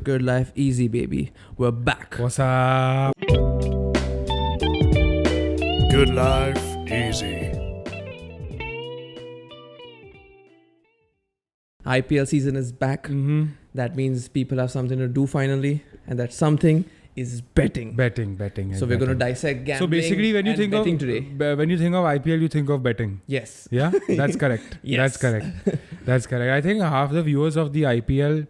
Good life easy, baby. We're back. What's up? Good life easy. IPL season is back. Mm-hmm. That means people have something to do finally, and that something is betting. Betting. So we're going to dissect gambling. So basically, when you and think betting of today. when you think of IPL, you think of betting. Yes. Yeah, that's correct. Yes. That's correct. I think half the viewers of the IPL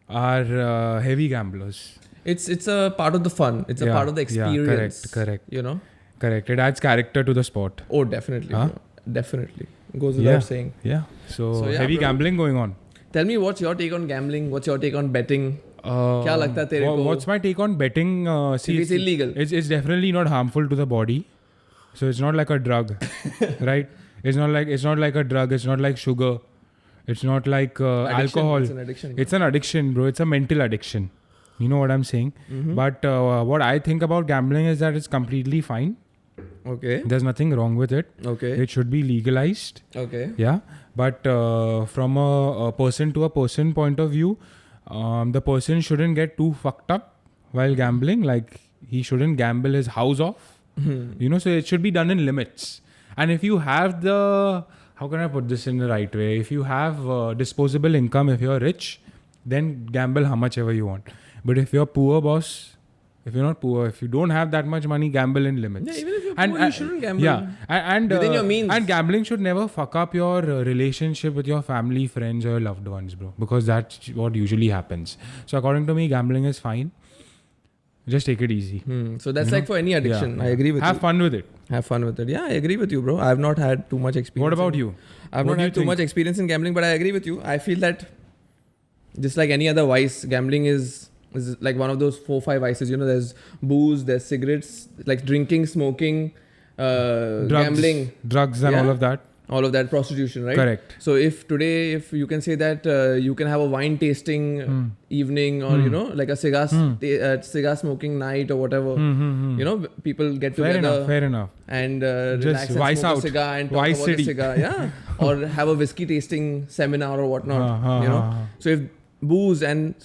are heavy gamblers. It's a part of the fun. It's a part of the experience. Yeah, correct. You know? Correct. It adds character to the sport. Oh, definitely. Huh? Bro. Definitely. Goes without saying. Yeah. So yeah, heavy bro. gambling going on. Tell me, what's your take on gambling? What's your take on betting? क्या लगता है तेरे को? What's my take on betting? See, it's illegal. It's definitely not harmful to the body. So it's not like a drug, right? It's not like a drug. It's not like sugar. It's not like alcohol. It's an addiction. It's an addiction, bro. It's a mental addiction. You know what I'm saying? Mm-hmm. But what I think about gambling is that it's completely fine. Okay. There's nothing wrong with it. Okay. It should be legalized. Okay. Yeah. But from a person to a person point of view, the person shouldn't get too fucked up while gambling. Like, he shouldn't gamble his house off. Mm-hmm. You know, so it should be done in limits. And if you have how can I put this in the right way? If you have disposable income, if you're rich, then gamble how much ever you want. But if you're poor, boss, if you're not poor, if you don't have that much money, gamble in limits. Yeah, even if you're poor, you shouldn't gamble. Yeah, and within your means. And gambling should never fuck up your relationship with your family, friends, or your loved ones, bro. Because that's what usually happens. So according to me, gambling is fine. Just take it easy. So that's like for any addiction. Yeah. I agree with you. Have fun with it. Have fun with it. Yeah, I agree with you, bro. I've not had too much experience. What about you? I've What not do you had too think? much experience in gambling, but I agree with you. I feel that just like any other vice, gambling is like one of those 4-5 vices. You know, there's booze, there's cigarettes, like drinking, smoking, gambling, drugs and all of that, prostitution, right? Correct. So if you can say that you can have a wine tasting evening, or you know, like a cigar smoking night or whatever, you know, people get together. Fair enough. And Just relax and vice smoke out. a cigar and talk Vice about City. the cigar, yeah, or have a whiskey tasting seminar or whatnot, you know. So if booze and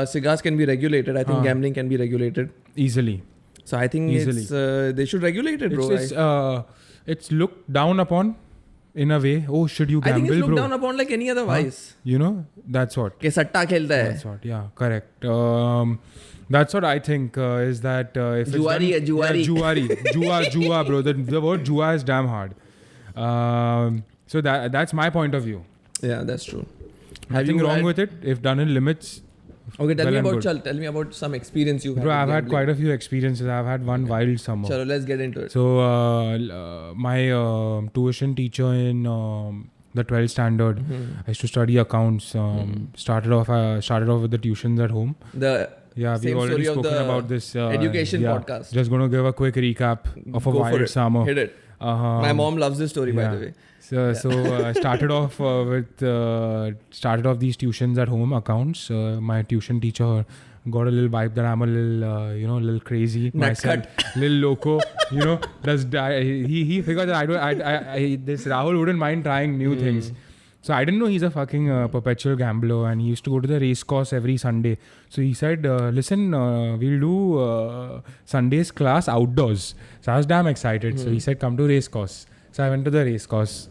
cigars can be regulated, I think gambling can be regulated Easily. So I think they should regulate it, bro. It's looked down upon in a way. Oh, should you gamble, I think it's looked bro? down upon like any other vice. You know, that's what. के सट्टा खेलता है. That's what. Yeah, correct. That's what I think is that if Juari it's done, hai, juari. Yeah, jua, bro. The word jua is damn hard. So that's my point of view. Yeah, that's true. Nothing wrong with it if done in limits. Okay, tell well me about some experience you've had. Bro, with I've had gambling. quite a few experiences. I've had one wild summer. Chalo, let's get into it. So my tuition teacher in the 12th standard, I used to study accounts. Started off with the tuitions at home. We've already spoken about this education podcast. Just going to give a quick recap of a wild summer. Hit it. My mom loves this story, by the way. So started off these tuitions at home accounts. My tuition teacher got a little vibe that I'm a little little crazy myself, little loco. You know, he figured that this Rahul wouldn't mind trying new things. So I didn't know he's a fucking perpetual gambler, and he used to go to the race course every Sunday. So he said, listen, we'll do Sunday's class outdoors. So I was damn excited. So he said, come to race course. So I went to the race course.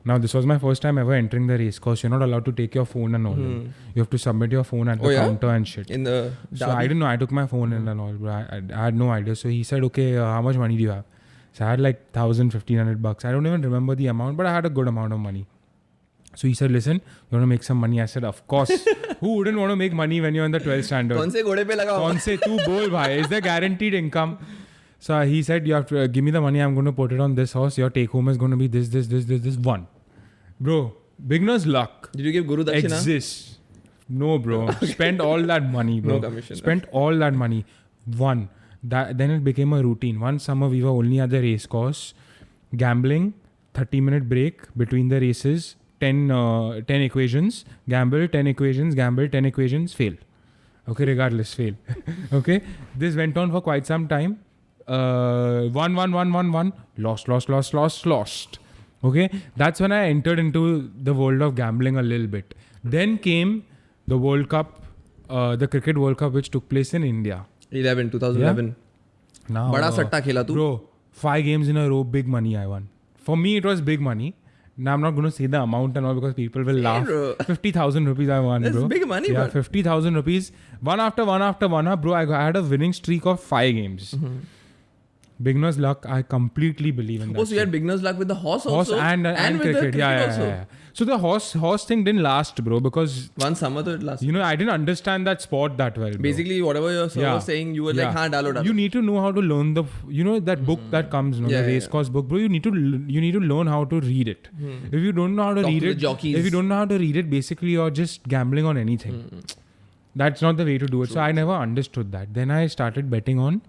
Now, this was my first time ever entering the race course. You're not allowed to take your phone and all. You have to submit your phone at the counter and shit. In the So I didn't know. I took my phone in and all. But I had no idea. So he said, okay, how much money do you have? So I had like $1,500. I don't even remember the amount, but I had a good amount of money. So he said, listen, you want to make some money? I said, of course. Who wouldn't want to make money when you're in the 12th standard? कौन से घोड़े पे लगा हुआ? कौन से तू बोल भाई? Is there guaranteed income? So he said, you have to give me the money. I'm going to put it on this horse. Your take home is going to be this one. Bro, beginner's luck. Did you give Guru Dakshina? Exists. No, bro. Spent all that money, bro. No commission. Spent all that money. Then it became a routine. One summer we were only at the race course. Gambling, 30-minute break between the races. 10 equations, gamble, 10 equations, fail. Okay, regardless, fail. Okay, this went on for quite some time. 1, lost. Okay, that's when I entered into the world of gambling a little bit. Then came the World Cup the Cricket World Cup which took place in India. 2011. Now, बड़ा सट्टा खेला तू. Bro, 5 games in a row, big money I won. For me, it was big money. Now, I'm not going to say the amount and all because people will laugh. Bro. 50,000 rupees I won, That's bro. big money, Yeah, but 50,000 rupees. One after one, bro. I had a winning streak of 5 games. Beginner's luck, I completely believe in that. Oh, so you had beginner's luck with the horse also? Horse and with cricket. the cricket Yeah. also? So the horse thing didn't last, bro, because One summer to it last. you know I didn't understand that sport that well. Bro. Basically, whatever your sir was saying, you were like, haan, dalo. You need to know how to learn that book that comes, the race course book, bro. You need to learn how to read it. If you don't know how to read it, if you don't know how to read it, basically you're just gambling on anything. That's not the way to do it. True. So I never understood that. Then I started betting on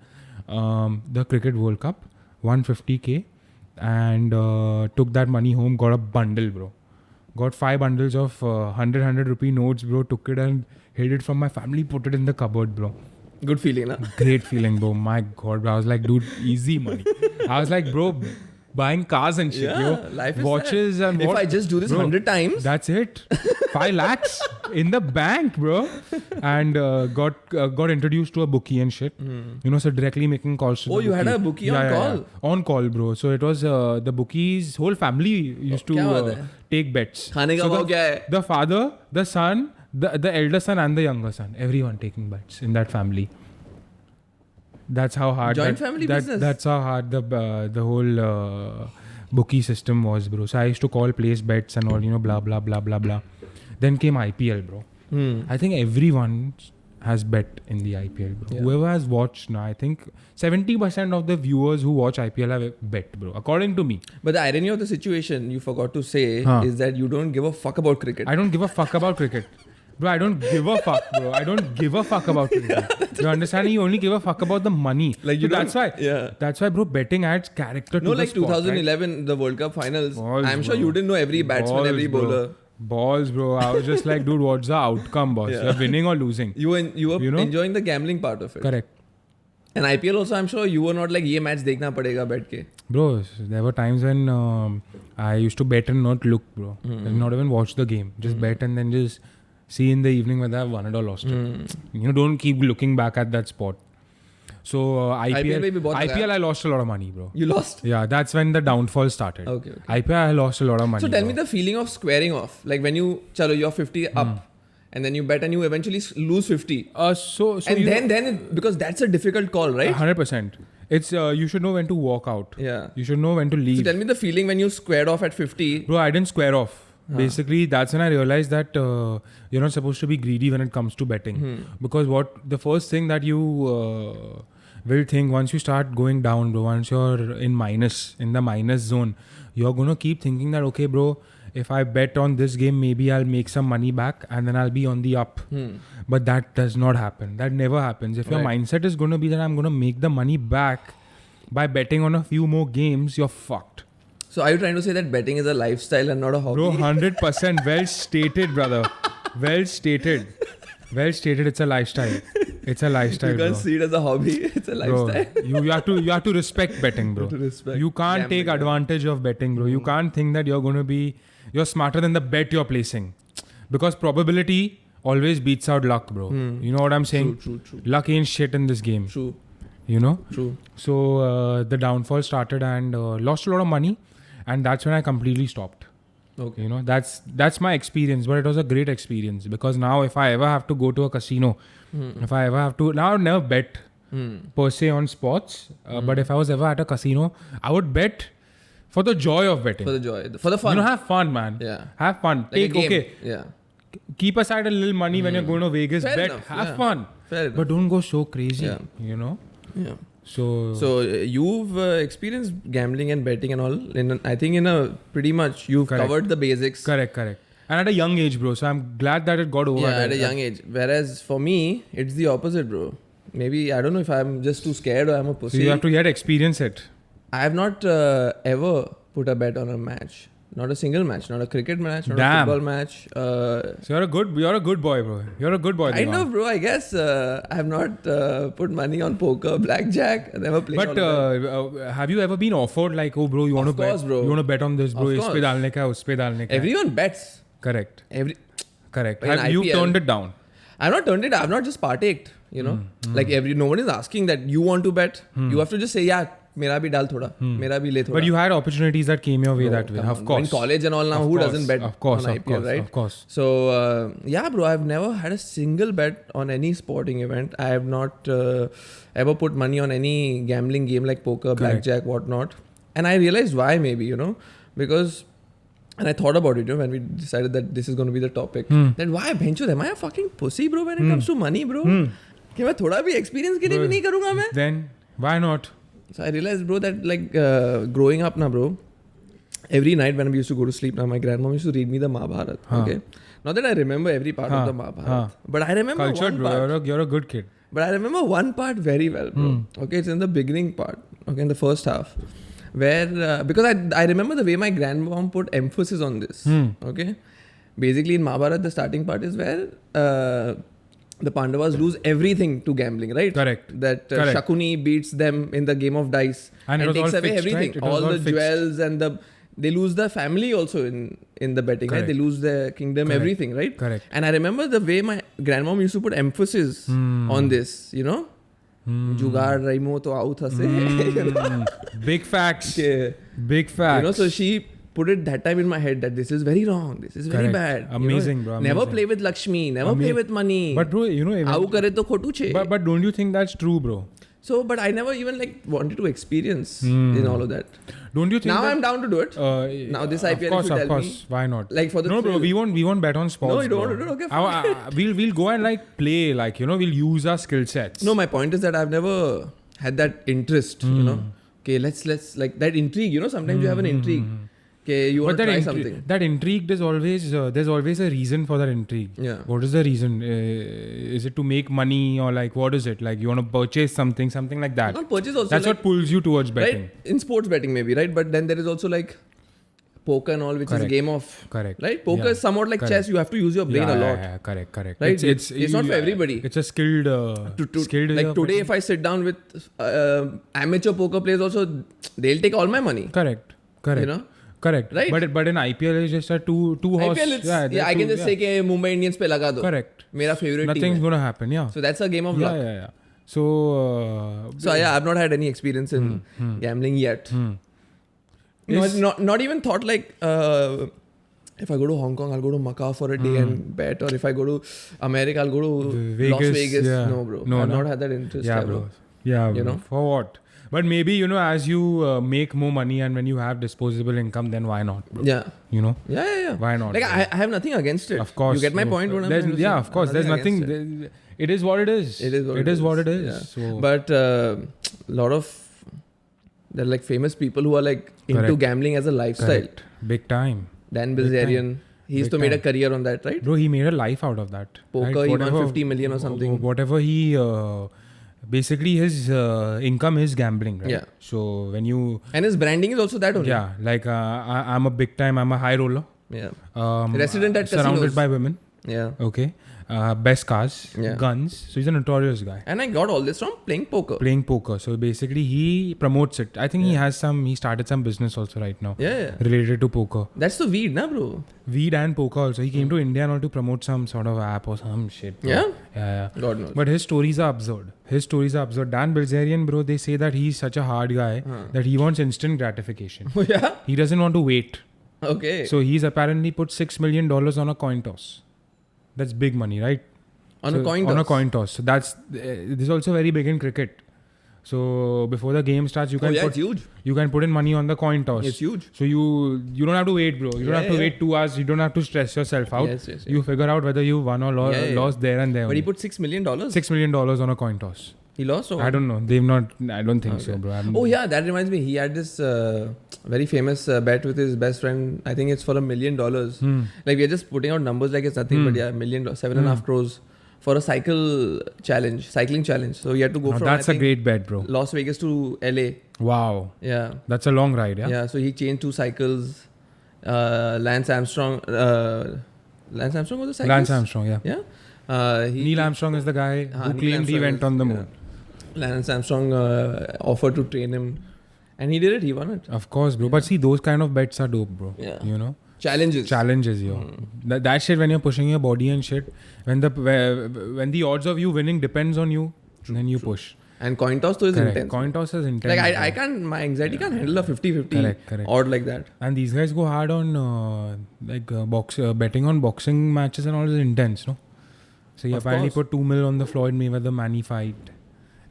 the Cricket World Cup, 150k, and took that money home. Got a bundle, bro. Got 5 bundles of 100 rupee notes, bro. Took it and hid it from my family. Put it in the cupboard, bro. Good feeling, na? Great feeling, bro. My God, bro. I was like, dude, easy money. I was like, bro, buying cars and shit, life is watches sad. and if I just do this 100 times, that's it. 5 lakhs in the bank, bro. And got introduced to a bookie and shit. So directly making calls to the you bookie. had a bookie on call? Yeah. On call, bro. So it was the bookie's whole family used to take bets. Khane ka bhau kya hai? The father, the son, the elder son and the younger son, everyone taking bets in that family. That's how hard family business. That's how hard the whole bookie system was, bro. So I used to call, place bets and all, blah blah blah blah blah. Then came IPL, bro. I think everyone has bet in the IPL, bro. Yeah. Whoever has watched now, I think 70% of the viewers who watch IPL have bet, bro. According to me. But the irony of the situation you forgot to say is that you don't give a fuck about cricket. I don't give a fuck about cricket. Bro, I don't give a fuck, bro. I don't give a fuck about cricket. You understand? You only give a fuck about the money. Like that's why. Yeah. That's why, bro. Betting adds character to the sport. 2011, right? The World Cup finals. Balls, I'm sure bro. you didn't know every batsman, every bowler. Balls, bro. I was just like, dude, what's the outcome, boss? You're winning or losing. You were enjoying the gambling part of it. Correct. And IPL also, I'm sure you were not like, ye match dekhna padega bet ke. Bro, there were times when I used to bet and not look, bro. And not even watch the game. Just bet and then just see in the evening whether I've won it or lost it. Don't keep looking back at that spot. So IPL I lost a lot of money, bro. You lost? Yeah, that's when the downfall started. Okay. IPL I lost a lot of money. So tell me the feeling of squaring off. Like when you're 50 up and then you bet and you eventually lose 50. Then because that's a difficult call, right? 100%. It's you should know when to walk out. Yeah. You should know when to leave. So tell me the feeling when you squared off at 50. Bro, I didn't square off. Basically, that's when I realized that you're not supposed to be greedy when it comes to betting. Because the first thing that you will think once you start going down, bro, once you're in the minus zone, you're going to keep thinking that, okay, bro, if I bet on this game, maybe I'll make some money back and then I'll be on the up. But that does not happen. That never happens. If your mindset is going to be that I'm going to make the money back by betting on a few more games, you're fucked. So are you trying to say that betting is a lifestyle and not a hobby? Bro, 100%. Well stated, brother. Well stated. It's a lifestyle. It's a lifestyle, You can't bro. see it as a hobby. It's a lifestyle. Bro, you have to respect betting, bro. You can't take advantage of betting, bro. You can't think that you're smarter than the bet you're placing. Because probability always beats out luck, bro. You know what I'm saying? True. Luck ain't shit in this game. True. True. So the downfall started and lost a lot of money. And that's when I completely stopped. Okay. That's my experience, but it was a great experience because now if I ever have to go to a casino, if I ever have to, now I would never bet per se on sports, but if I was ever at a casino, I would bet for the joy of betting. For the joy, for the fun. Have fun, man. Yeah. Have fun. Like Yeah. Keep aside a little money when you're going to Vegas. Fair bet. Enough. Have fun. Fair enough. But don't go so crazy. Yeah. Yeah. So you've experienced gambling and betting and all. I think pretty much you've covered the basics. Correct. And at a young age, bro. So I'm glad that it got over. Yeah, at a young age. Whereas for me, it's the opposite, bro. Maybe, I don't know if I'm just too scared or I'm a pussy. So you have to yet experience it. I have not ever put a bet on a match. Not a single match. Not a cricket match. Not a football match. So you're a good boy, bro. You're a good boy. I know, bro. I guess I have not put money on poker, blackjack. I never played. But have you ever been offered like, oh, bro, you want to bet? Bro. You want to bet on this, bro? Is pe dalne ka, us pe dalne ka. Everyone bets. Correct. Correct. Have you turned it down? I've not turned it. I've not just partaked. You know, like no one is asking that you want to bet. You have to just say, yeah, mera bhi dal thoda, mera bhi le thoda. But you had opportunities that came your way that way. Of course. In college and all now, who doesn't bet on IPL, right? Of course. So yeah, bro, I've never had a single bet on any sporting event. I have not ever put money on any gambling game like poker, blackjack, whatnot. And I realized why, maybe, you know, because. And I thought about it, you know, when we decided that this is going to be the topic. Then why, bencho, am I a fucking pussy, bro, when it comes to money, bro? कि मैं थोड़ा भी experience के लिए भी नहीं करूँगा मैं? Then why not? So I realized, bro, that like growing up, na, bro, every night when we used to go to sleep, na, my grandmom used to read me the Mahabharata. Okay, not that I remember every part of the Mahabharata, but I remember Cultured, one part. bro. You're a good kid. But I remember one part very well, bro. Okay, it's in the beginning part. Okay, in the first half. Where because I remember the way my grandmom put emphasis on this. Okay, basically in Mahabharata the starting part is where the Pandavas lose everything to gambling, right? Correct. That Shakuni beats them in the game of dice and takes away everything, right? all the jewels and they lose the family also in the betting, right? They lose their kingdom, everything, right? Correct. And I remember the way my grandmom used to put emphasis on this, you know. Jugaad Raimo to out hase. Big facts. Okay. Big facts. You know, so she put it that time in my head that this is very wrong. This is very bad. Amazing, you know? bro. Amazing. Never play with Lakshmi. Never play with money. But bro, you know, Au kare to khotu che. But don't you think that's true, bro? So, but I never even like wanted to experience in all of that. Don't you think? Now I'm down to do it. Now this IPL, of course, if you tell of course. me, Why not? like for the no, bro. We won't bet on sports. No, you don't bro. want to do it. Okay, we'll go and like play, like, you know, we'll use our skill sets. No, my point is that I've never had that interest. You know, okay, let's like that intrigue. You know, sometimes you have an intrigue. Okay, you want to try something. That intrigue is always there's always a reason for that intrigue. Yeah. What is the reason? Is it to make money or like what is it? Like you want to purchase something like that. Not purchase also. That's like, what pulls you towards betting. Right? In sports betting maybe, right? But then there is also like poker and all, which is a game of. Correct. Right? Poker is somewhat like chess. You have to use your brain a lot. Yeah, correct. Right? It's not for everybody. It's a skilled. Skilled like today, if I sit down with amateur poker players, also they'll take all my money. Correct. You know. Correct. Right. But in IPL it's just a two horse. IPL I can just say कि Mumbai Indians पे लगा दो. Correct. मेरा favorite Nothing's team है. gonna happen. Yeah. So that's a game of luck. Yeah. So yeah, I've not had any experience in gambling yet. No, not even thought like if I go to Hong Kong, I'll go to Macau for a day and bet, or if I go to America, I'll go to Las Vegas. Yeah. No, bro. No, I've not had that interest. Yeah, ever. bro. Yeah, bro. You know? For what? But maybe, you know, as you make more money and when you have disposable income, then why not, bro? Yeah. You know? Yeah. Why not? Like, I have nothing against it. Of course. You get my point? What I'm trying to say? Yeah, of course. There's nothing. It is what it is. It is what it is. Yeah. So. But lot of there are like famous people who are like into gambling as a lifestyle. Correct. Big time. Dan Bilzerian. He used to made a career on that, right? Bro, he made a life out of that. Poker, right? he won 50 million or something. Whatever he... basically, his income is gambling, right? Yeah. So, when you... And his branding is also that only. Yeah. Like, I'm a big time... I'm a high roller. Yeah. Resident at surrounded casinos. by women. Yeah. Okay. Best cars. Yeah. Guns. So, he's a notorious guy. And I got all this from playing poker. Playing poker. So, basically, he promotes it. I think he started some business also right now. Yeah. Related to poker. That's the weed, na, bro? Weed and poker also. He came to India and all to promote some sort of app or some shit. Bro. Yeah. God knows. But his stories are absurd. Dan Bilzerian, bro, they say that he's such a hard guy that he wants instant gratification. Oh, yeah? He doesn't want to wait. Okay. So he's apparently put $6 million on a coin toss. That's big money, right? On a coin toss. So that's this is also very big in cricket. So before the game starts, it's huge. You can put in money on the coin toss. It's huge. So you don't have to wait, bro. You don't have to wait 2 hours. You don't have to stress yourself out. Yes. You figure out whether you won or lost there and there. But he put $6 million. $6 million on a coin toss. He lost or I don't know. They've not. I don't think so, bro. Oh yeah, that reminds me. He had this very famous bet with his best friend. I think it's for $1 million. Like we're just putting out numbers like it's nothing, but $1 million, 7.5 crores for a cycling challenge. So you had to go from. That's a great bet, bro. Las Vegas to LA. Wow. Yeah. That's a long ride, yeah. Yeah. So he changed 2 cycles. Lance Armstrong was the cyclist? Lance Armstrong, yeah. Yeah. Neil Armstrong is the guy who claimed he went on the moon. Lance Armstrong offered to train him, and he did it. He won it. Of course, bro. But see, those kind of bets are dope, bro. Yeah. You know, Challenges. Yo. That shit, when you're pushing your body and shit, when the odds of you winning depends on you, then you push. And coin toss though is Correct. intense. Coin toss is intense. Like I can't, my anxiety can't handle a 50-50 Correct. odd like that. And these guys go hard on betting on boxing matches and all is intense, no? So he Of apparently course. put $2 million on the Floyd Mayweather Manny fight.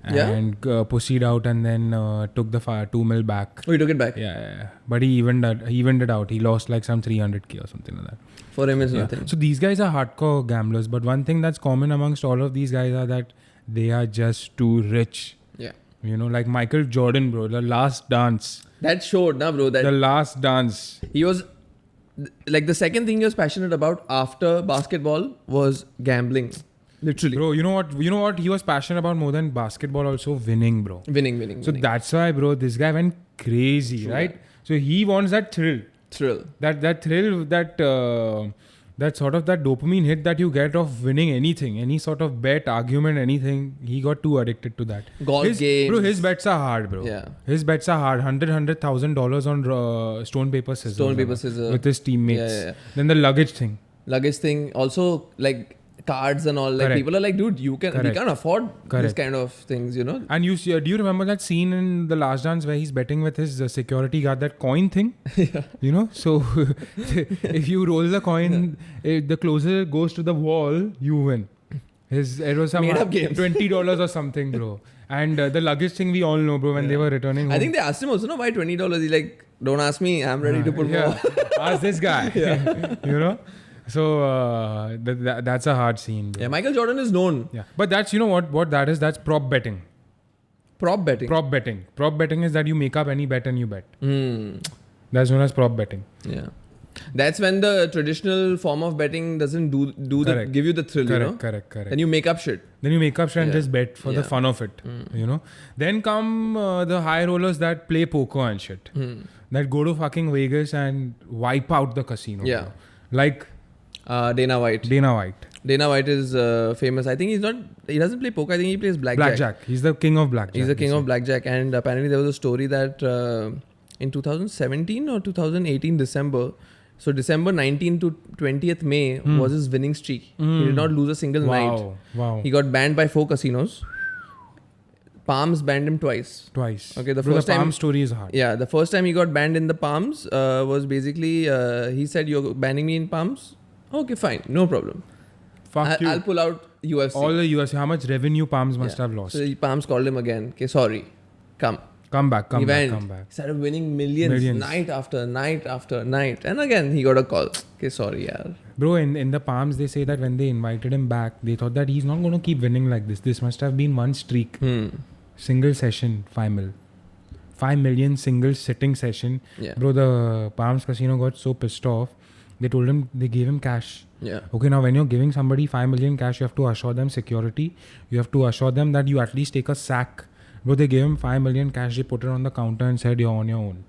Yeah? And pussied out and then took the $2 million back. Oh, he took it back. Yeah. But he evened it out. He lost like some 300K or something like that. For him it's Yeah. nothing. So these guys are hardcore gamblers. But one thing that's common amongst all of these guys are that they are just too rich. Yeah. You know, like Michael Jordan, bro. The Last Dance. That showed, na bro. The That Last Dance. he was like the second thing he was passionate about after basketball was gambling. Literally. Bro, you know what he was passionate about more than basketball also? Winning, bro. Winning. So that's why, bro, this guy went crazy, True. right? So he wants that thrill. Thrill. That thrill, that sort of that dopamine hit that you get of winning anything, any sort of bet, argument, anything. He got too addicted to that. Golf games. Bro, his bets are hard, bro. Yeah. His bets are hard. $100,000 on stone, paper, scissors. Stone, paper, scissors. With his teammates. Yeah. Then the luggage thing. Luggage thing. Also like cards and all. Like Correct. people are like, dude, we Correct. can't afford this Correct. kind of things, you know? And do you remember that scene in The Last Dance where he's betting with his security guard, that coin thing? Yeah. You know, so if you roll the coin, the closer it goes to the wall, you win. It was some Made up games. $20 or something, bro. And the luggage thing we all know, bro. When they were returning home. I think they asked him also, no, why $20? He's like, don't ask me, I'm ready to put more. Ask this guy. You know. So that's a hard scene, bro. Yeah, Michael Jordan is known. Yeah, but that's, you know what that is. That's prop betting. Prop betting. Prop betting is that you make up any bet and you bet. Hmm. That's known as prop betting. Yeah. That's when the traditional form of betting doesn't give you the thrill, you know? Correct. Then you make up shit. Then you make up shit and just bet for the Yeah. fun of it, you know. Then come the high rollers that play poker and shit. That go to fucking Vegas and wipe out the casino. Yeah. Bro. Like Dana White. Dana White. Dana White is famous. I think he doesn't play poker. I think he plays blackjack. He's the king of blackjack. He's the king of blackjack. And apparently there was a story that in 2017 or 2018 December, so December 19th to 20th May was his winning streak. He did not lose a single night. Wow. He got banned by 4 casinos. Palms banned him twice. Okay, the first time. Palm story is hard. Yeah, the first time he got banned in the Palms was basically he said, "You're banning me in Palms? Okay, fine, no problem. Fuck you. I'll pull out UFC." All the UFC. How much revenue Palms must have lost? So Palms called him again. Okay, sorry, come. Come back. He went. Back. He started winning millions night after night after night, and again he got a call. Okay, sorry, yaar. Bro, in the Palms, they say that when they invited him back, they thought that he's not going to keep winning like this. This must have been one streak. Single session, 5 mil. 5 million single sitting session. Yeah. Bro, the Palms Casino got so pissed off. They gave him cash. Yeah. Okay, now when you're giving somebody 5 million cash, you have to assure them security. You have to assure them that you at least take a sack. Bro, they gave him 5 million cash. They put it on the counter and said, you're on your own.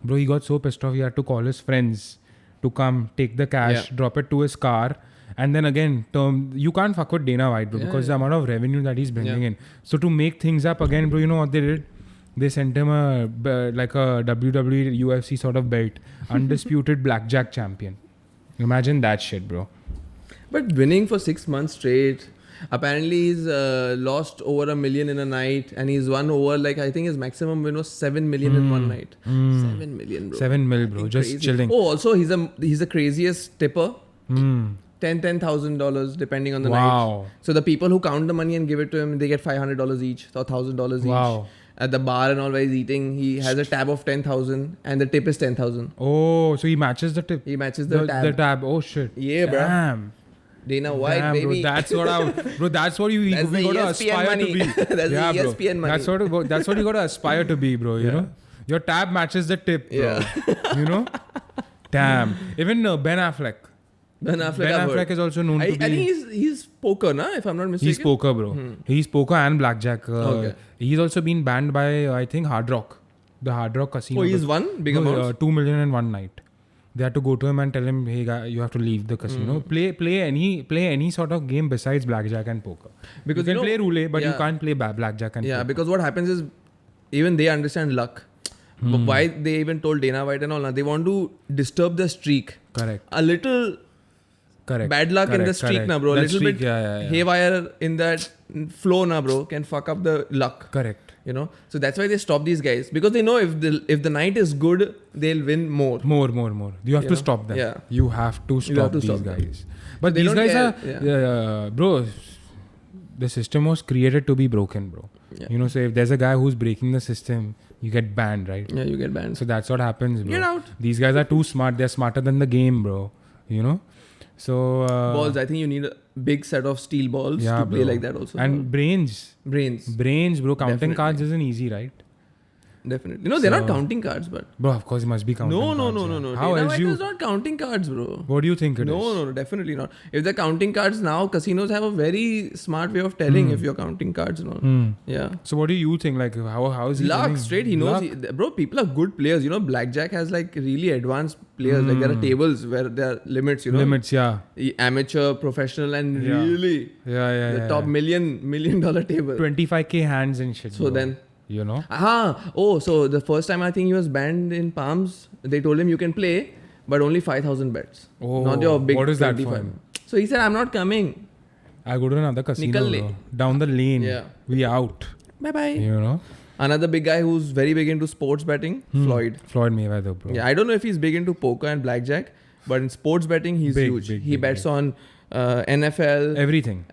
Bro, he got so pissed off. He had to call his friends to come, take the cash, drop it to his car. And then again, you can't fuck with Dana White, bro, because the amount of revenue that he's bringing in. So to make things up again, bro, you know what they did? They sent him a WWE UFC sort of belt. Undisputed blackjack champion. Imagine that shit, bro. But winning for 6 months straight. Apparently he's lost over $1 million in a night, and he's won over, like, I think his maximum win was 7 million in one night. 7 million, bro. 7 mil, bro. Just Crazy. chilling. Oh, also he's the craziest tipper. $10,000 depending on the night. So the people who count the money and give it to him, they get $500 each or $1,000 each. At the bar and all where he's eating, he has a tab of 10,000 and the tip is 10,000. Oh, so he matches the tip. He matches the tab. The tab. Oh shit. Yeah, bro. Damn. Dana White, Damn, baby. bro. That's what that's what we That's got the to ESPN aspire money. to be. That's the bro. ESPN money. That's what you got to aspire to be, bro. You know, your tab matches the tip, bro. Yeah. You know. Damn. Even Ben Affleck. Ben Affleck is also known to be. I think he's poker, na? If I'm not mistaken. He's poker, bro. He's poker and blackjack. Okay. He's also been banned by I think Hard Rock, the Hard Rock casino. Oh, he's won big amounts. 2 million in one night. They had to go to him and tell him, "Hey, guy, you have to leave the casino. Play any sort of game besides blackjack and poker. Because you can play roulette, but you can't play blackjack and poker." Yeah, because what happens is even they understand luck. Why they even told Dana White and all, they want to disturb the streak. Correct. A little bad luck in the streak, na bro. A little bit haywire in that flow, na bro, can fuck up the luck. Correct. You know, so that's why they stop these guys, because they know if the night is good, they'll win more. More. You have to stop them. Yeah. You have to stop these guys. But these guys are, bro. The system was created to be broken, bro. Yeah. You know, so if there's a guy who's breaking the system, you get banned, right? Yeah, you get banned. So that's what happens, bro. Get out. These guys are too smart. They're smarter than the game, bro. You know? So... balls. I think you need a big set of steel balls to play like that also. And brains, bro. Counting Definitely. cards isn't easy, right? Definitely. No, they're not counting cards, but... Bro, of course, it must be counting cards. No. How else is not counting cards, bro. What do you think it is? No, definitely not. If they're counting cards now, casinos have a very smart way of telling if you're counting cards and all. Yeah. So what do you think? Like, how is he Luck, winning? straight. He knows. Bro, people are good players. You know, blackjack has like really advanced players. Like there are tables where there are limits, you know. Limits, yeah. Amateur, professional, and really the top $1 million table. 25K hands and shit. So bro. then... You know? So the first time I think he was banned in Palms, they told him you can play, but only 5,000 bets. Oh, not your big what is that 25. for him? So he said, I'm not coming. I go to another casino. Nikal le. Bro. Down the lane. Yeah. We out. Bye-bye. You know? Another big guy who's very big into sports betting, Floyd. Floyd Mayweather, bro. Yeah, I don't know if he's big into poker and blackjack, but in sports betting, he's huge. He bets on NFL. Everything.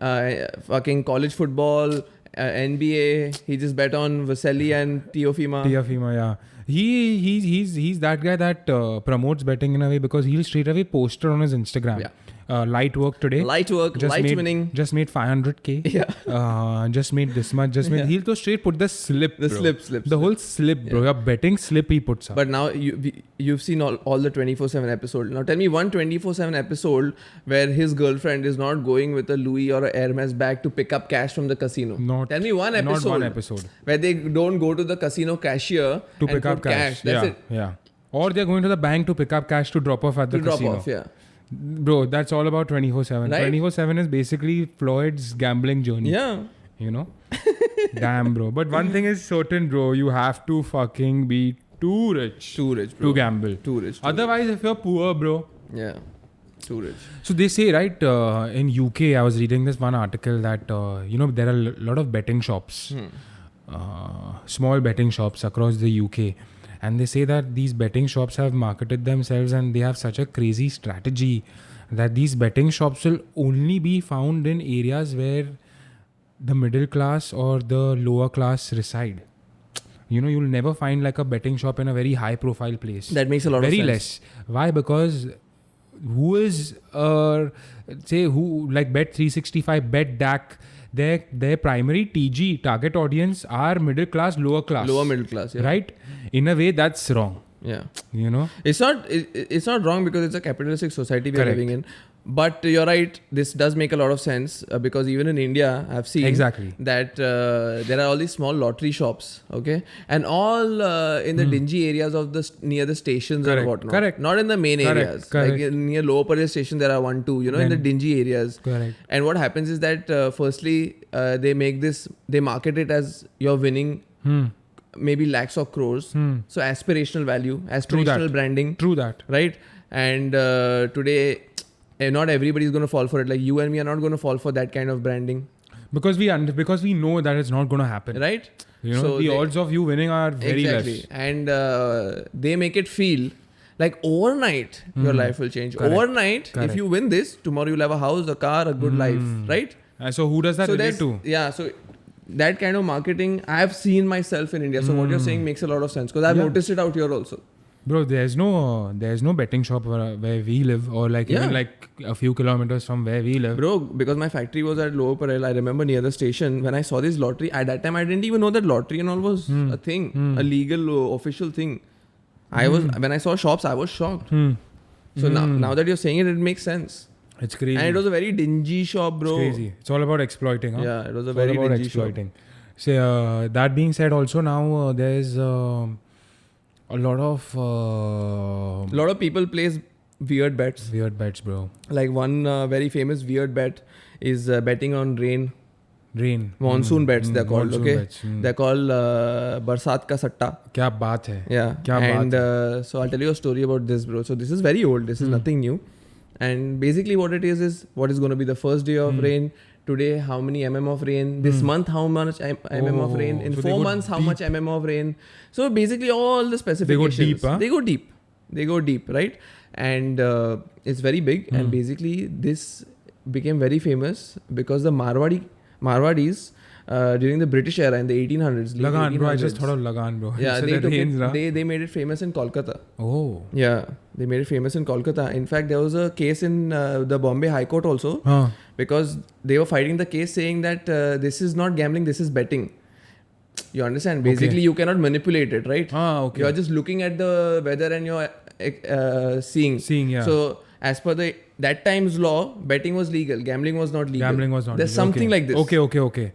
Fucking college football, NBA. He just bet on Vasily and Teofimo. Yeah. He's that guy that promotes betting in a way, because he'll straight away post it on his Instagram. Yeah. Light work today. Winning. Just made 500k. Yeah. Just made this much. He'll go straight put the slip. Slip. The whole slip, bro. Your betting slip he puts up. But now you've seen all the 24/7 episode. Now tell me one 24/7 episode where his girlfriend is not going with a Louis or a Hermes bag to pick up cash from the casino. Tell me one episode. Not one episode. Where they don't go to the casino cashier to pick up cash. That's it. Yeah. Or they're going to the bank to pick up cash to drop off at the casino. Bro, that's all about 24/7. Right? 24/7 is basically Floyd's gambling journey. Yeah. You know? Damn, bro. But one thing is certain, bro. You have to fucking be too rich. Bro. To gamble. Too rich. Otherwise, if you're poor, bro. Yeah. Too rich. So they say, right, in UK, I was reading this one article that, there are a lot of betting shops. Small betting shops across the UK. And they say that these betting shops have marketed themselves and they have such a crazy strategy that these betting shops will only be found in areas where the middle class or the lower class reside. You know, you'll never find like a betting shop in a very high profile place. That makes a lot of sense. Very less. Why? Because who is, Bet365, Bet DAC, their primary TG, target audience, are middle class, lower class. Lower middle class, yeah. Right? In a way, that's wrong. Yeah. You know? It's not wrong because it's a capitalistic society we're living in. But you're right, this does make a lot of sense because even in India, I've seen that there are all these small lottery shops, okay? And all in the dingy areas of near the stations or whatnot. Correct. Not in the main areas. Like near Lower Parel station, there are 1, 2, in the dingy areas. Correct. And what happens is that firstly, they market it as you're winning maybe lakhs or crores. So aspirational value, aspirational branding. True that. Right? And today, not everybody is going to fall for it. Like you and me are not going to fall for that kind of branding. Because we know that it's not going to happen. Right? You know, so the odds of you winning are very less. And they make it feel like overnight, your life will change. Correct. Overnight, if you win this, tomorrow you'll have a house, a car, a good life. Right? So who does that relate to? Yeah. So that kind of marketing, I've seen myself in India. So what you're saying makes a lot of sense because I've noticed it out here also. Bro, there's no betting shop where we live or even like a few kilometers from where we live. Bro, because my factory was at Lower Parel, I remember near the station when I saw this lottery. At that time, I didn't even know that lottery and all was a thing, a legal, official thing. When I saw shops, I was shocked. So now that you're saying it, it makes sense. It's crazy. And it was a very dingy shop, bro. It's crazy. It's all about exploiting. Huh? Yeah, it was a very dingy exploiting. Shop. So that being said, also now there's a lot of people plays weird bets. Weird bets, bro. Like one very famous weird bet is betting on rain. Rain. Monsoon bets they're called. Monsoon Okay, bets. they're called barsat ka satta. क्या बात है. Yeah, क्या and बात है. so I'll tell you a story about this, bro. So this is very old. This is nothing new, and basically what it is what is going to be the first day of rain. Today, how many mm of rain? This month, how much mm of rain? In so they 4 go months, how deep. much mm of rain? So basically, all the specifications. deep, huh? They go deep. They go deep, right? And it's very big. And basically, this became very famous because the Marwadis during the British era in the 1800s. late Lagan, bro. I 1800s, just thought of Lagan, bro. Yeah, So they that took rains, it, huh? they made it famous in Kolkata. Oh. Yeah, they made it famous in Kolkata. In fact, there was a case in the Bombay High Court also Huh. because they were fighting the case saying that this is not gambling, this is betting. You understand? Basically, you cannot manipulate it, right? Ah, okay. You are just looking at the weather and you're seeing. Seeing, yeah. So, as per that time's law, betting was legal, gambling was not legal. Gambling was not. There's legal. something Okay. like this. Okay.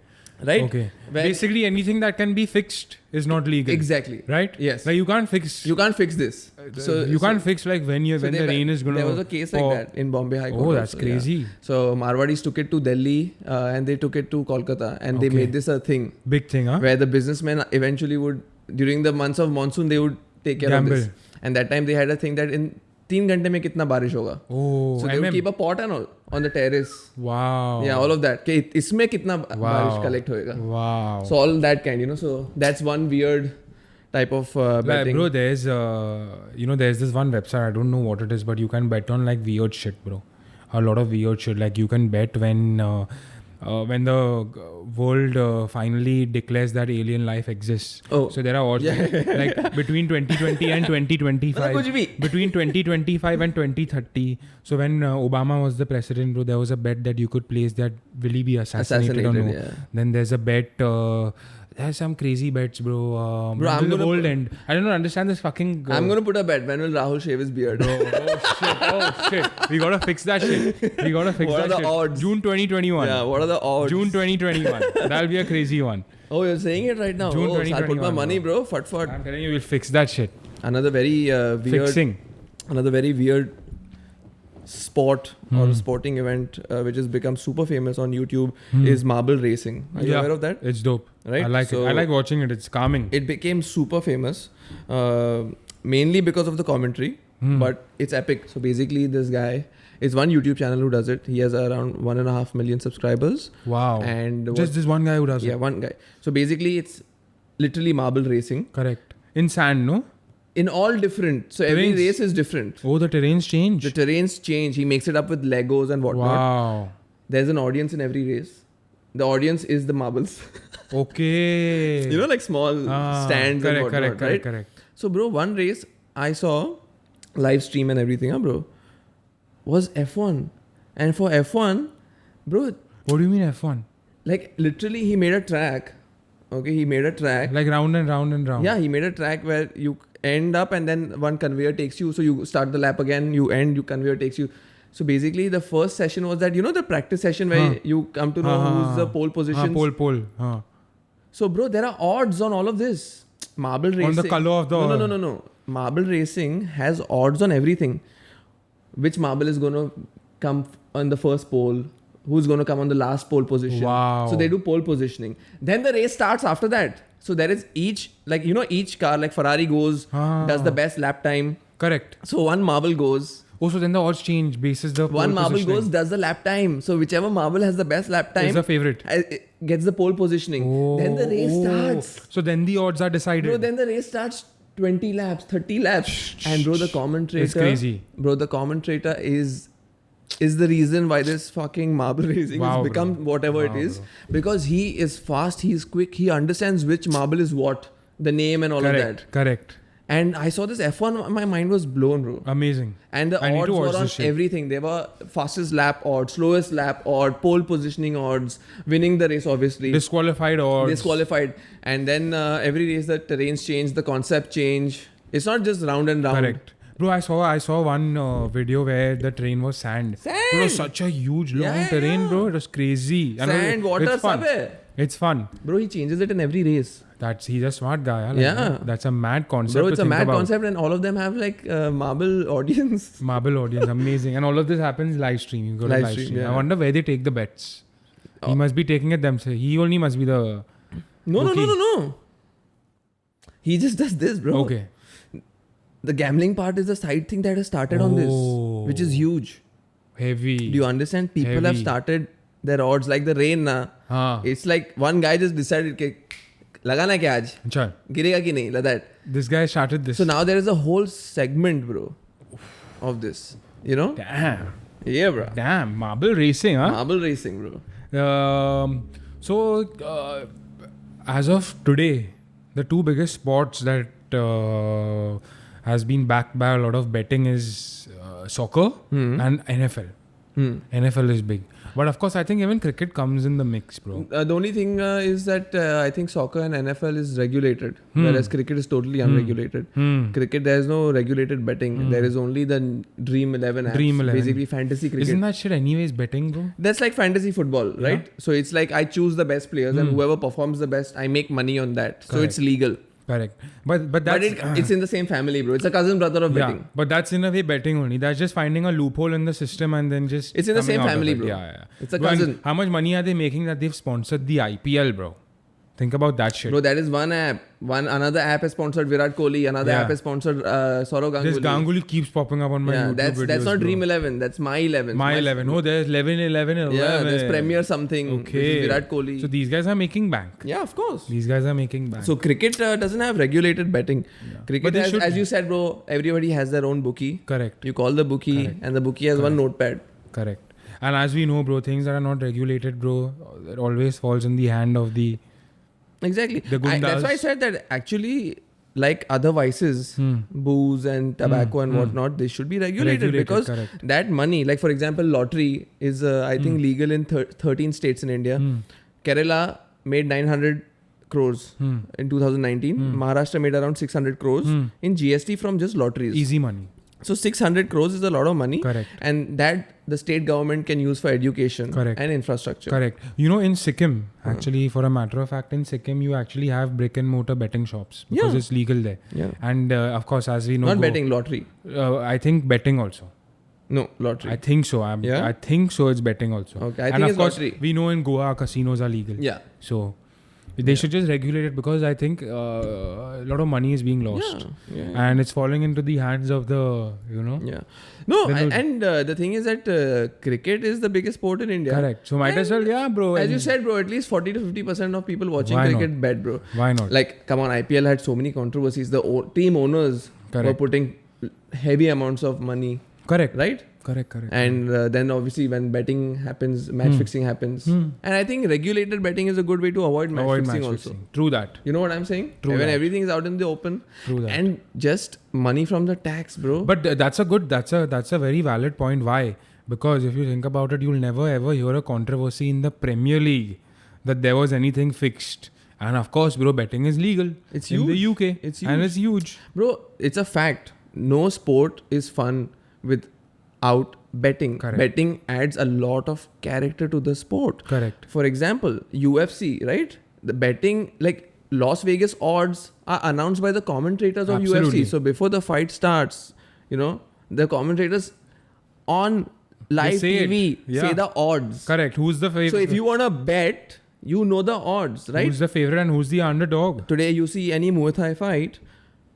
Right? Okay. When- Basically, anything that can be fixed is not legal. Exactly. Right? Yes. Like you can't fix. You can't fix this. So you can't fix like when the rain is gonna. There was a case like that in Bombay High Court. Oh, that's also, crazy. Yeah. So Marwadis took it to Delhi and they took it to Kolkata and they Okay. made this a thing Big thing, huh? where the businessmen eventually would, during the months of monsoon, they would take care Gamble. of this. And that time they had a thing that in 3 घंटे में कितना बारिश होगा. Oh, So they would keep a pot and all on the terrace. Wow. Yeah, all of that. कि इसमें कितना बारिश collect होएगा. Wow. So all that kind, So that's one weird type of betting. Bro, there's there's this one website, I don't know what it is, but you can bet on like weird shit, bro. A lot of weird shit. Like you can bet when the world finally declares that alien life exists. Oh. So there are odds like between 2020 and 2025. कुछ भी. Between 2025 and 2030. So when Obama was the president, bro, there was a bet that you could place that will he be assassinated or no. Yeah. Then there's a bet. There's some crazy bets, bro. Bro, I'm till the gonna world end. I don't understand this fucking. I'm gonna put a bet. When will Rahul shave his beard? Oh shit! We gotta fix that shit. What are the odds? June 2021. Yeah, what are the odds? June 2021. That'll be a crazy one. Oh, you're saying it right now. June So I'll put my 2021, money, bro. Fut. I'm telling you, we'll fix that shit. Another very weird. Fixing. Another very weird sport or sporting event which has become super famous on YouTube is marble racing. Are you aware of that? It's dope. Right? I like it. I like watching it. It's calming. It became super famous mainly because of the commentary, but it's epic. So basically, this guy is one YouTube channel who does it. He has around 1.5 million subscribers. Wow. And just this one guy who does it. Yeah, one guy. So basically, it's literally marble racing. Correct. In sand, no? In all different. So every Terrains. race is different. Oh, the terrains change. The terrains change. He makes it up with Legos and whatnot. Wow. There's an audience in every race. The audience is the marbles. Okay. Like small stands and whatnot, right? Correct. So, bro, one race I saw, live stream and everything, bro, was F1. And for F1, bro, What do you mean F1? like literally he made a track. Okay, he made a track. Like round and round and round. Yeah, he made a track where you end up and then one conveyor takes you. So you start the lap again, you end, conveyor takes you. So basically the first session was that, the practice session where you come to know who's the pole position. Pole. So bro, there are odds on all of this. Marble racing. On the color of the... No. Marble racing has odds on everything. Which marble is going to come on the first pole? Who's going to come on the last pole position? Wow. So they do pole positioning. Then the race starts after that. So there is each car, like Ferrari goes, does the best lap time. Correct. So one marble goes. Oh, so then the odds change basis the One pole marble positioning. goes, does the lap time. So whichever marble has the best lap time is the favorite. Gets the pole positioning. Then the race starts. So then the odds are decided. Bro, then the race starts 20 laps, 30 laps. And bro, the commentator... It's crazy. Bro, the commentator is the reason why this fucking marble racing has become whatever it is. Bro. Because he is fast, he is quick, he understands which marble is what. The name and all of that. Correct. And I saw this F1, my mind was blown, bro. Amazing. And the odds were on everything. They were fastest lap odds, slowest lap odds, pole positioning odds, winning the race obviously. Disqualified odds. Disqualified. And then every race the terrains change, the concept change. It's not just round and round. Correct. Bro, I saw one video where the terrain was sand. It was such a huge long terrain, bro. It was crazy. Sand, water, it's fun. It's fun. Bro, he changes it in every race. He's a smart guy. That's a mad concept. Bro, it's a mad concept and all of them have like marble audience. Marble audience, amazing. And all of this happens live stream. You go to live stream. Yeah. I wonder where they take the bets. He must be taking it themselves. He only must be the... No. He just does this, bro. Okay. The gambling part is the side thing that has started on this, which is huge. Heavy. Do you understand? People have started their odds like the rain na. It's like one guy just decided ke lagana kya aaj? Chal. Girega ki nahi, like that. This guy started this. So now there is a whole segment, bro, of this. You know? Damn. Yeah, bro. Damn. Marble racing, huh? Marble racing, bro. As of today, the two biggest sports that has been backed by a lot of betting is soccer and NFL. NFL is big. But of course, I think even cricket comes in the mix, bro. The only thing is that I think soccer and NFL is regulated, whereas cricket is totally unregulated. Cricket, there is no regulated betting. There is only the Dream 11 apps. Dream 11. Basically fantasy cricket. Isn't that shit anyways betting, bro? That's like fantasy football, right? Yeah. So it's like I choose the best players and whoever performs the best, I make money on that. Correct. So it's legal. Correct. But that's... it's in the same family, bro. It's a cousin brother of betting. But that's in a way betting only. That's just finding a loophole in the system and then just... It's in the same family, bro. Yeah. It's a cousin. How much money are they making that they've sponsored the IPL, bro? Think about that shit. Bro, that is one app. Another app has sponsored Virat Kohli. Another app has sponsored Saurav Ganguly. This Ganguly keeps popping up on my YouTube videos. That's not bro. Dream 11. That's My 11. My 11. Oh, there's 11. Yeah, there's Premier something. Okay. Virat Kohli. So these guys are making bank. Yeah, of course. These guys are making bank. So cricket doesn't have regulated betting. Yeah. Cricket has, as you said, bro, everybody has their own bookie. Correct. You call the bookie and the bookie has one notepad. Correct. And as we know, bro, things that are not regulated, bro, it always falls in the hand of the... Exactly. That's why I said that actually, like other vices, booze and tobacco and whatnot, they should be regulated because that money, like for example, lottery is I think legal in 13 states in India. Kerala made 900 crores in 2019. Maharashtra made around 600 crores in GST from just lotteries. Easy money. So 600 crores is a lot of money. Correct. And that the state government can use for education and infrastructure. Correct. You know, in Sikkim, actually, for a matter of fact, in Sikkim, you actually have brick and mortar betting shops because it's legal there. Yeah. And of course, as we know... Not betting, lottery. I think betting also. No, lottery. I think so. I think so it's betting also. Okay, I think it's lottery. We know in Goa, casinos are legal. Yeah. So... They should just regulate it because I think a lot of money is being lost. And it's falling into the hands of the, you know. Yeah. No, and the thing is that cricket is the biggest sport in India. Correct. So might as well, bro. As you said, bro, at least 40 to 50% of people watching cricket bet, bro. Why not? Like, come on, IPL had so many controversies. The team owners were putting heavy amounts of money. Correct. Right? Correct. And then obviously when betting happens, match fixing happens. And I think regulated betting is a good way to avoid match fixing also. True that. You know what I'm saying? True when everything is out in the open. True that. And just money from the tax, bro. But that's a very valid point. Why? Because if you think about it, you'll never ever hear a controversy in the Premier League that there was anything fixed. And of course, bro, betting is legal. It's in huge. the UK. It's huge. And it's huge. Bro, it's a fact. No sport is fun without betting. Correct. Betting adds a lot of character to the sport. Correct. For example, UFC, right? The betting, like Las Vegas odds are announced by the commentators of UFC. So before the fight starts, you know, the commentators on live TV say the odds. Correct. Who's the favorite? So if you want to bet, you know the odds, right? Who's the favorite and who's the underdog? Today you see any Muay Thai fight,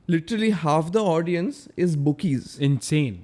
literally half the audience is bookies. Insane.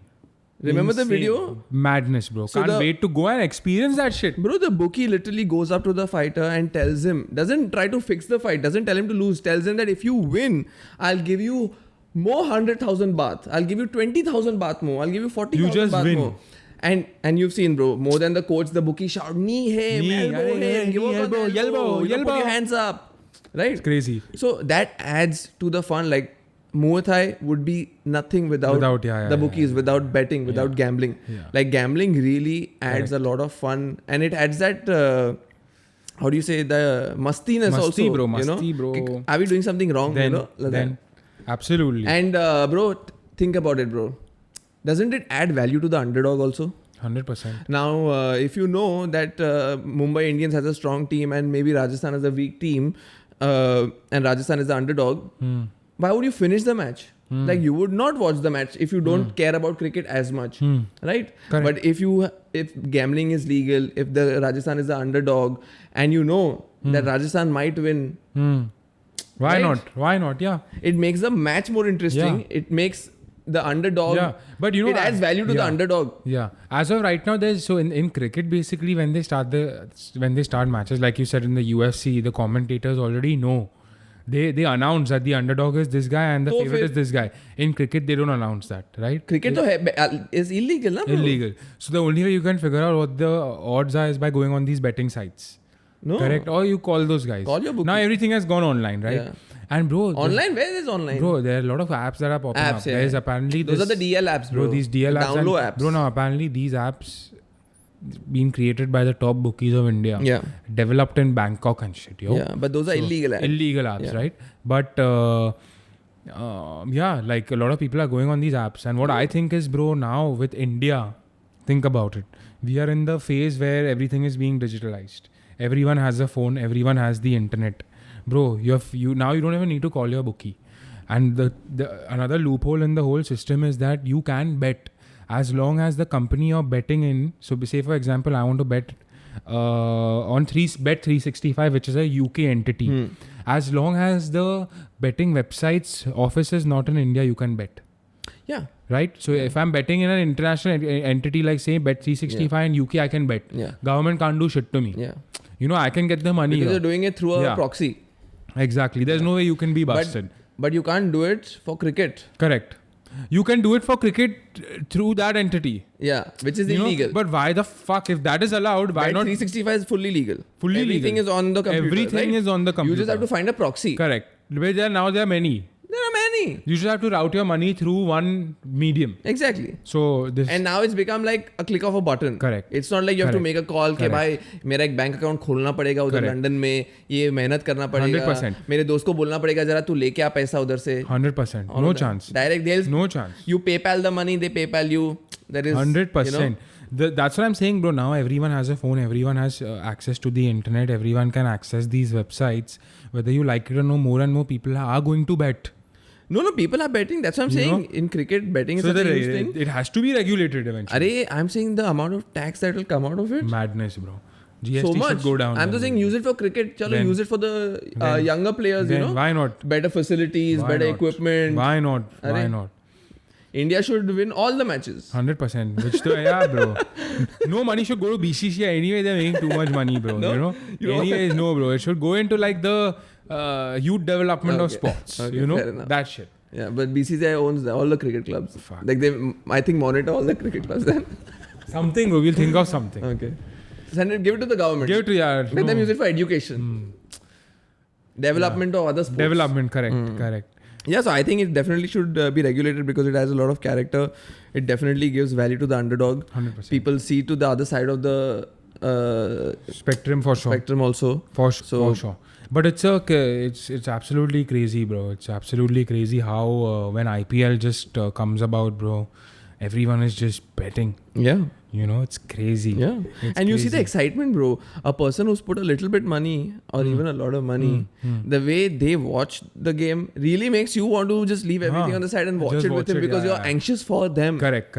Remember the video? Madness, bro. So can't wait to go and experience that shit. Bro, the bookie literally goes up to the fighter and tells him, doesn't try to fix the fight, doesn't tell him to lose, tells him that if you win, I'll give you more 100,000 baht. I'll give you 20,000 baht more. I'll give you 40,000 baht more. And you've seen, bro, more than the coach, the bookie shout, knee, hey, elbow, elbow, put your hands up. Right? It's crazy. So that adds to the fun. Like, Muay Thai would be nothing without the bookies, without betting, without gambling. Yeah. Like gambling really adds a lot of fun, and it adds that how do you say, the mustiness also. Bro, musty, bro. Are we doing something wrong? Then, you know, then absolutely. And bro, think about it, bro. Doesn't it add value to the underdog also? 100%. Now, if you know that Mumbai Indians has a strong team and maybe Rajasthan has a weak team, and Rajasthan is the underdog. Why would you finish the match? Like you would not watch the match if you don't care about cricket as much, right? Correct. But if gambling is legal, if the Rajasthan is the underdog, and you know that Rajasthan might win, Why right? not? Why not? Yeah. it makes the match more interesting. Yeah. It makes the underdog. Yeah. But you know, it adds value to the underdog. Yeah. As of right now, there's so in cricket basically when they start matches, like you said in the UFC, the commentators already know. They announce that the underdog is this guy and the So favorite is this guy. In cricket, they don't announce that, right? Cricket is illegal, na, bro? Illegal. So the only way you can figure out what the odds are is by going on these betting sites. No. Correct? Or you call those guys. Call your bookie. Now everything has gone online, right? Yeah. And bro, Online? Where is online? bro, there are a lot of apps that are popping up. Yeah. There's apparently Those are the DL apps, bro. These DL apps. Download apps. Bro, now apparently these apps being created by the top bookies of India. Yeah. Developed in Bangkok and shit, yo. Yeah, but those are illegal apps. Illegal apps, Yeah. right? But yeah, like a lot of people are going on these apps. And what I think is, bro, now with India, think about it. We are in the phase where everything is being digitalized. Everyone has a phone. Everyone has the internet. Bro, you don't even need to call your bookie. And the another loophole in the whole system is that you can bet as long as the company you're betting in. So say for example, I want to bet on Bet365, which is a UK entity. As long as the betting website's office is not in India, you can bet. Yeah. Right? So if I'm betting in an international entity like say Bet365 in UK, I can bet. Yeah. Government can't do shit to me. Yeah. You know, I can get the money. Because you're doing it through a proxy. Exactly. There's no way you can be busted. But you can't do it for cricket. Correct. You can do it for cricket through that entity. Yeah, which is You know, illegal. but why the fuck? If that is allowed, why not? 365 is fully legal. Fully Everything legal. is on the computer. Everything right? is on the computer. You just have to find a proxy. Correct. But there are many. There are many. You just have to route your money through one medium. Exactly. So this. And now it's become like a click of a button. Correct. It's not like you have to make a call कि भाई मेरा एक bank account खोलना पड़ेगा उधर London में ये मेहनत करना पड़ेगा 100%. मेरे दोस्त को बोलना पड़ेगा जरा तू लेके आ पैसा उधर से 100%. No chance. Direct No chance. You PayPal the money, they PayPal you. There is 100%. That's what I'm saying, bro. Now everyone has a phone. Everyone has access to the internet. Everyone can access these websites. Whether you like it or no, more and more people are going to bet. No, people are betting. That's what I'm saying. In cricket, betting is such a huge thing. It has to be regulated eventually. I'm saying the amount of tax that will come out of it. Madness, bro. GST So much. should go down. I'm just saying use it for cricket. Chalo, use it for the younger players, you know. Why not? Better facilities, better equipment. Why not? Why not? India should win all the matches. 100%. Which yeah, bro. No money should go to BCCI. Anyway, they're making too much money, bro. No? You know? Anyways, no, bro. It should go into like the youth development of sports. Okay, you know? fair enough. That shit. Yeah, but BCCI owns all the cricket clubs. Fuck. Like they, I think, monitor all the cricket clubs then. Something, bro. We'll think of something. Okay. Send it, give it to the government. Give it to Let them use it for education. Development of other sports. Development, correct. Yeah, so I think it definitely should be regulated because it has a lot of character. It definitely gives value to the underdog. 100%. People see to the other side of the Spectrum for sure. spectrum also. For sure. But it's absolutely crazy, bro. It's absolutely crazy how when IPL just comes about, bro, everyone is just betting. Yeah. You know, it's crazy. Yeah. It's and you see crazy. the excitement, bro. A person who's put a little bit money or even a lot of money, the way they watch the game really makes you want to just leave everything on the side and watch it with him because you're anxious for them. Correct.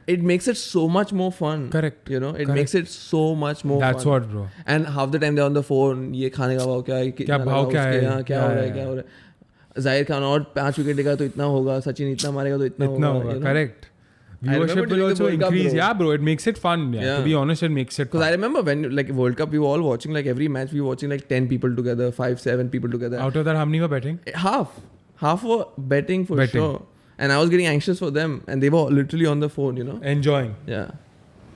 It makes it so much more fun. Correct. You know, it makes it so much more That's fun. what, bro. And half the time they're on the phone, ये खाने का भाव क्या है, कितना भाव लगा क्या उसके है, यहाँ, क्या हो रहा है. जाहिर खान और 5 विकेट लेगा तो इतना होगा, सचिन इतना मारेगा तो इतना होगा. You know? Correct. Viewership will also increase. Yeah, bro. It makes it fun. Yeah. To be honest, it makes it fun. Because I remember when like World Cup, we were all watching like every match. We were watching like 10 people together, 5-7 people together. Out of that, how many were betting? Half were betting for sure. And I was getting anxious for them, and they were literally on the phone, you know. Enjoying. Yeah.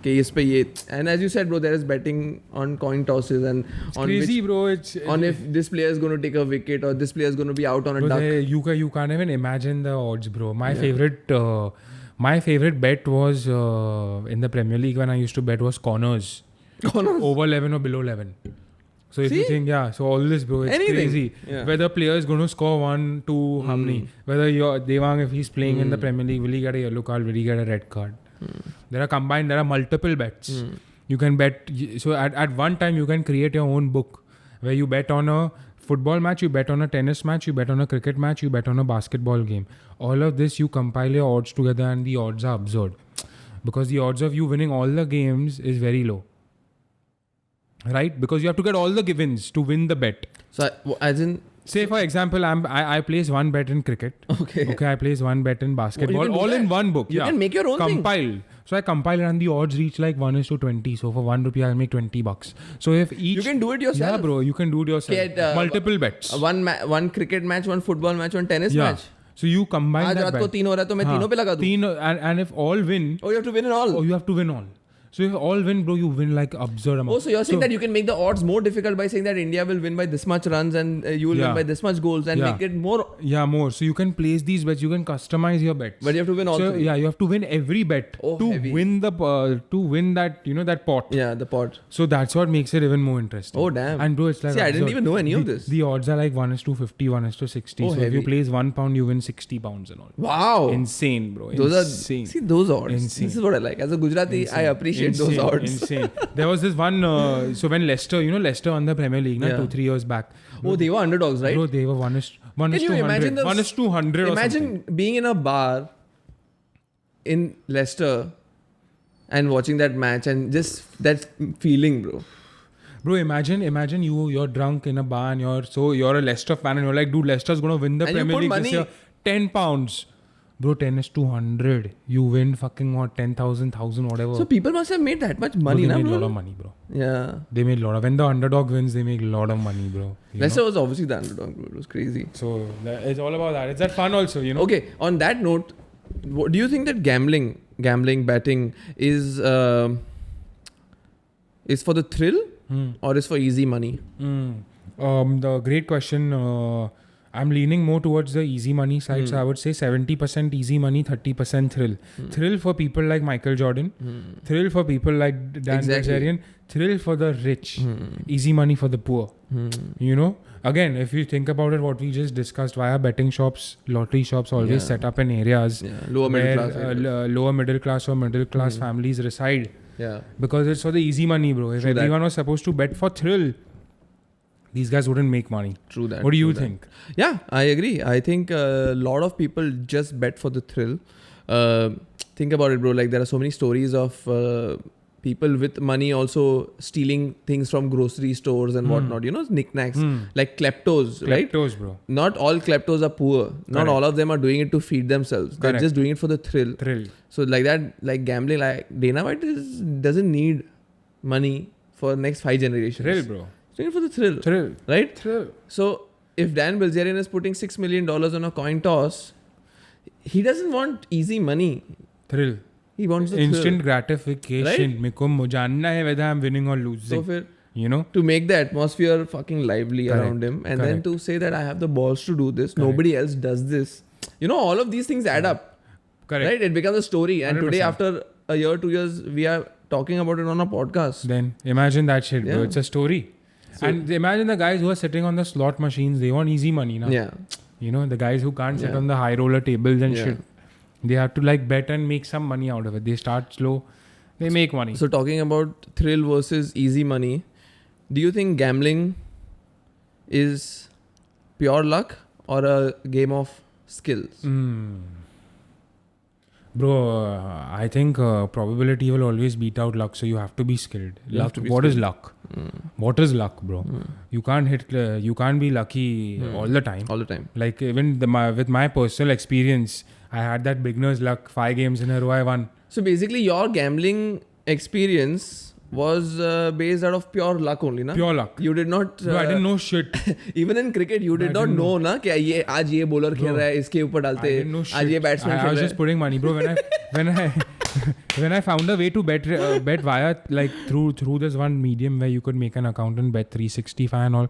Okay, yes, pe ye. And as you said, bro, there is betting on coin tosses and it's on crazy, which, bro. It's on if this player is going to take a wicket or this player is going to be out on a bro, duck. you can't even imagine the odds, bro. My favorite bet was in the Premier League when I used to bet was corners. Over 11 or below 11. So if you think, so all this, bro, it's crazy. Yeah. Whether player is going to score 1, 2, how many? Whether Devang, if he's playing in the Premier League, will he get a yellow card? Will he get a red card? There are multiple bets. You can bet. So at one time, you can create your own book where you bet on a football match, you bet on a tennis match, you bet on a cricket match, you bet on a basketball game. All of this, you compile your odds together and the odds are absurd. Because the odds of you winning all the games is very low. Right? Because you have to get all the wins to win the bet. So, as in... Say for example, I place one bet in cricket. Okay. I place one bet in basketball. All in one book. You can make your own compile. So I compile and the odds reach like 1:20. So for ₹1, I'll make $20. So if each... You can do it yourself. Yeah, bro. You can do it yourself. Get, multiple bets. One cricket match, one football match, one tennis match. So you combine आज that रात bet. को 3 हो रहा है तो मैं तीनों पे लगा दूँ. And if all win... Oh, you have to win it all. Oh, you have to win all. So if all win, bro, you win like absurd amount. Oh, so you're saying that you can make the odds more difficult by saying that India will win by this much runs and you will win by this much goals and make it more... Yeah, more. So you can place these bets. You can customize your bets. But you have to win all three. Yeah, you have to win every bet win the to win that, that pot. Yeah, the pot. So that's what makes it even more interesting. Oh, damn. And bro, it's like... See, I didn't even know any of this. The odds are like 1:50, 1:60. Oh, so if you place £1, you win £60 and all. Wow. Insane, bro. Those insane. See, those odds. Insane. This is what I like. As a Gujarati, I appreciate those odds. Insane. There was this one, so when Leicester won the Premier League 2-3 years back. Oh, they were underdogs, right? Bro, they were 1:200. 1:200 Imagine being in a bar in Leicester and watching that match and just that feeling, bro. Bro, imagine you're drunk in a bar and you're a Leicester fan and you're like, dude, Leicester's gonna win the Premier League this year. £10. Bro, 10 is 200. You win fucking what, 10,000, whatever. So people must have made that much money, bro, they na, made bro? a lot of money, bro. Yeah. They made a lot of... When the underdog wins, they make a lot of money, bro. Leicester was obviously the underdog, bro. It was crazy. So it's all about that. It's that fun also, Okay, on that note, do you think that gambling, betting is for the thrill or is for easy money? The great question... I'm leaning more towards the easy money side. So I would say 70% easy money, 30% thrill. Thrill for people like Michael Jordan. Thrill for people like Dan Bilzerian. Thrill for the rich. Easy money for the poor. Again, if you think about it, what we just discussed, why are betting shops, lottery shops always set up in areas lower middle class lower middle class or middle class families reside? Yeah. Because it's for the easy money, bro. If everyone was supposed to bet for thrill, these guys wouldn't make money. True that. What do you think? Yeah, I agree. I think a lot of people just bet for the thrill. Think about it, bro. Like there are so many stories of people with money also stealing things from grocery stores and whatnot. Knickknacks. Like kleptos, right? Kleptos, bro. Not all kleptos are poor. Not all of them are doing it to feed themselves. They're just doing it for the thrill. So like that, like gambling, like Dana White doesn't need money for next 5 generations. Thrill, bro. Doing it for the thrill. Right? Thrill. So if Dan Bilzerian is putting $6 million on a coin toss, he doesn't want easy money. Thrill. He wants the instant thrill. gratification. Meko janna hai whether I'm winning or losing. So to make the atmosphere fucking lively around him and then to say that I have the balls to do this, nobody else does this. All of these things add up. Correct. Right? It becomes a story. And 100%. Today, after a year, 2 years, we are talking about it on a podcast. Then imagine that shit, bro. It's a story. So, and imagine the guys who are sitting on the slot machines, they want easy money now. Yeah. The guys who can't sit on the high roller tables and shit. They have to bet and make some money out of it. They start slow, they make money. So talking about thrill versus easy money, do you think gambling is pure luck or a game of skills? Bro, I think probability will always beat out luck, so you have to be skilled. What is luck? What is luck, bro? You can't be lucky all the time. All the time. Like even with my personal experience, I had that beginner's luck. 5 games in a row I won. So basically your gambling experience was based out of pure luck only, na? Pure luck. You did not... Bro, I didn't know shit. Even in cricket, you did not know na कि आज ये bowler खेल रहा है, इसके ऊपर डालते, I didn't know shit. आज ये batsman खेल रहा है. I was just putting money, bro. When I found a way to bet via through this one medium where you could make an account and bet 365 and all,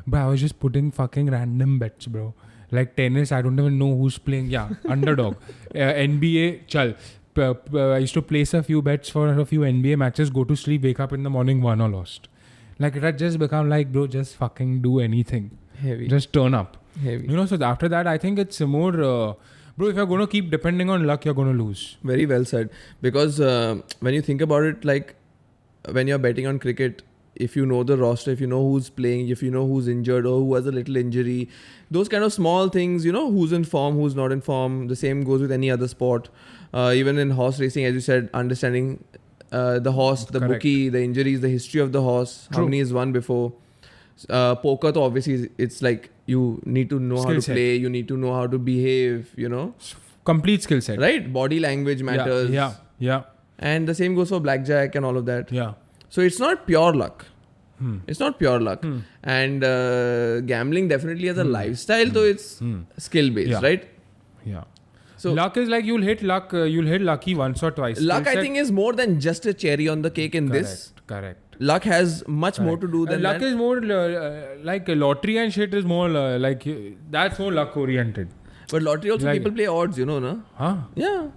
but I was just putting fucking random bets, bro. Like tennis, I don't even know who's playing. Yeah, underdog. NBA, chal. I used to place a few bets for a few NBA matches, go to sleep, wake up in the morning, won or lost. Like it had just become like, bro, just fucking do anything. Heavy. Just turn up. Heavy. So after that, I think it's more... bro, if you're going to keep depending on luck, you're going to lose. Very well said. Because when you think about it, like when you're betting on cricket, if you know the roster, if you know who's playing, if you know who's injured or who has a little injury, those kind of small things, who's in form, who's not in form. The same goes with any other sport. Even in horse racing, as you said, understanding the horse, the Correct. bookie, the injuries, the history of the horse, how True. many he's won before. Poker, though, obviously, it's like you need to know how Skill to set. play, you need to know how to behave, Complete skill set. right? Body language matters. Yeah. And the same goes for blackjack and all of that. Yeah. So it's not pure luck. Hmm. It's not pure luck. Hmm. And gambling definitely as a lifestyle, though it's skill based, Yeah. right? Yeah. So Luck is like you'll hit lucky once or twice. luck, Skill I set- think, is more than just a cherry on the cake in this. Correct. Luck has much more to do than luck that. is more like lottery and shit is more that's more luck oriented. But lottery also Like- people play odds, no? Huh? Yeah.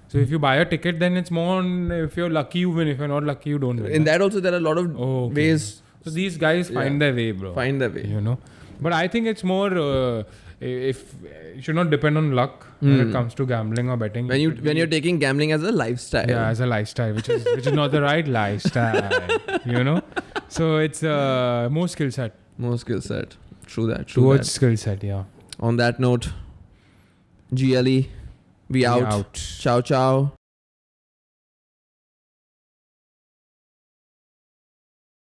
So if you buy a ticket, then it's more on if you're lucky you win. If you're not lucky you don't win. In that also there are a lot of okay. ways So these guys find their way, bro. find the way. But I think it's more if you should not depend on luck when it comes to gambling or betting. When you're taking gambling as a lifestyle. Yeah, as a lifestyle, which is not the right lifestyle, So it's more skill set. More skill set. True that. Towards skill set, yeah. On that note, GLE, we out. Out. Ciao, ciao.